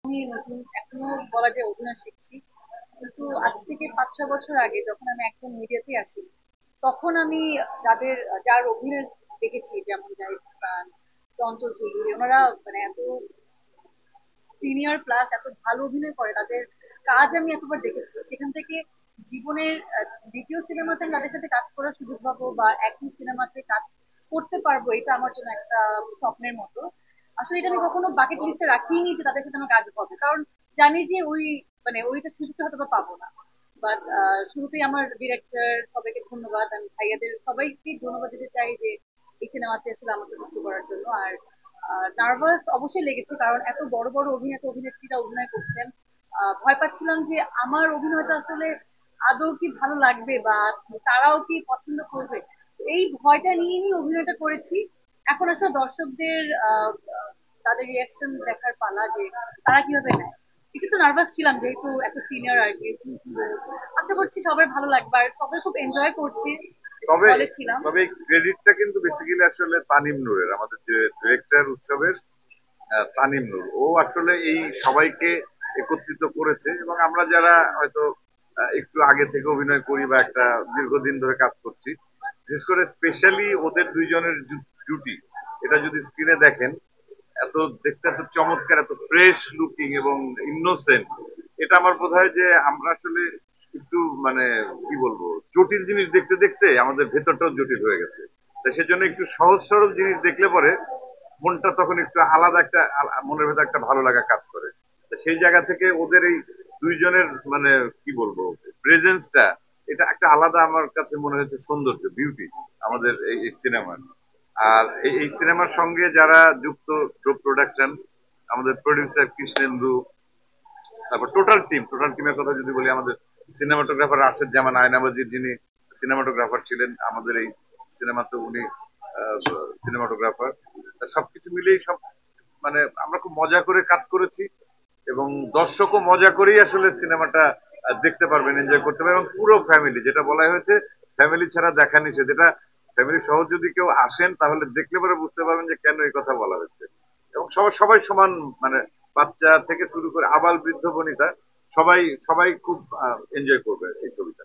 আমি নতুন এখনো বলা যায় অভিনয় শিখছি। কিন্তু আজ থেকে ৫-৬ বছর আগে যখন আমি একদম মিডিয়াতে আসি, তখন আমি যার অভিনয় দেখেছি, যেমন জাহিদ খান, চঞ্চল চৌধুরী, ওনারা মানে এত সিনিয়র প্লাস এত ভালো অভিনয় করে, তাদের কাজ আমি এতবার দেখেছি। সেখান থেকে জীবনের দ্বিতীয় সিনেমাতে আমি তাদের সাথে কাজ করার সুযোগ পাবো বা একই সিনেমাতে কাজ করতে পারবো, এটা আমার জন্য একটা স্বপ্নের মতো। আসলে এটা আমি কখনো বাকেট লিস্টে রাখিনি যে তাদের সাথে আমার কাজ হবে, কারণ জানি যে মানে ওইটা সুযোগটা হয়তো বা পাবো না। বাট শুরুতেই আমার ডিরেক্টর সবাইকে ধন্যবাদ, আমি ভাইয়াদের সবাইকে ধন্যবাদ দিতে চাই যে এই সিনেমাতে আসলে আমাকে যুক্ত করার জন্য। আর নার্ভাস অবশ্যই লেগেছে, কারণ এত বড় বড় অভিনেতা অভিনেত্রীরা অভিনয় করছেন। ভয় পাচ্ছিলাম যে আমার অভিনয়টা আসলে আদৌ কি ভালো লাগবে বা তারাও কি পছন্দ করবে। এই ভয়টা নিয়ে নিয়ে অভিনয়টা করেছি। এখন আসলে দর্শকদের তাদের রিয়াকশন দেখার পালা, যে তারা কিভাবে নেয়। একটু তো নার্ভাস ছিলাম যেহেতু এত সিনিয়র আর কি, কিন্তু আশা করছি সবার ভালো লাগবে আর সবাই খুব এনজয় করছে। তবে হলে ছিলাম। তবে ক্রেডিটটা কিন্তু বেসিক্যালি আসলে তানিম নূরের, আমাদের যে ডিরেক্টর উৎসবের, তানিম নূর। ও আসলে এই সবাইকে একত্রিত করেছে, এবং আমরা যারা হয়তো একটু আগে থেকে অভিনয় করি বা একটা দীর্ঘদিন ধরে কাজ করছি, বিশেষ করে স্পেশালি ওদের দুইজনের জুটি, এটা যদি স্ক্রিনে দেখেন, এত দেখতে এত চমৎকার, এত ফ্রেশ লুকিং এবং ইনোসেন্ট। এটা আমার বোধ হয় যে আমরা আসলে একটু মানে কি বলবো, জটিল জিনিস দেখতে দেখতে আমাদের ভেতরটাও জটিল হয়ে গেছে। তাই সেজন্য একটু সহজ সরল জিনিস দেখলে পরে মনটা তখন একটু আলাদা একটা মনের ভেতর একটা ভালো লাগা কাজ করে। তা সেই জায়গা থেকে ওদের এই দুইজনের মানে কি বলবো প্রেজেন্সটা, এটা একটা আলাদা আমার কাছে মনে হচ্ছে সৌন্দর্য, বিউটি আমাদের এই সিনেমার। আর এই সিনেমার সঙ্গে যারা যুক্ত, ড্রপ প্রোডাকশন, আমাদের প্রডিউসার কৃষ্ণেন্দু, তারপর টোটাল টিমের কথা যদি বলি, আমাদের সিনেমাটোগ্রাফার রাশেদ জামান আয়নাবাজির, যিনি সিনেমাটোগ্রাফার ছিলেন আমাদের এই সিনেমাতে, উনি সিনেমাটোগ্রাফার। সবকিছু মিলেই সব মানে আমরা খুব মজা করে কাজ করেছি, এবং দর্শকও মজা করেই আসলে সিনেমাটা দেখতে পারবেন, এনজয় করতে পারবেন, এবং পুরো ফ্যামিলি, যেটা বলা হয়েছে ফ্যামিলি ছাড়া দেখা নিষেধ, এটা ফ্যামিলি সহ যদি কেউ আসেন তাহলে দেখলে পরে বুঝতে পারবেন যে কেন এই কথা বলা হয়েছে। এবং সবাই সবাই সমান, মানে বাচ্চা থেকে শুরু করে আবাল বৃদ্ধ বনিতা, সবাই সবাই খুব এনজয় করবে এই ছবিটা।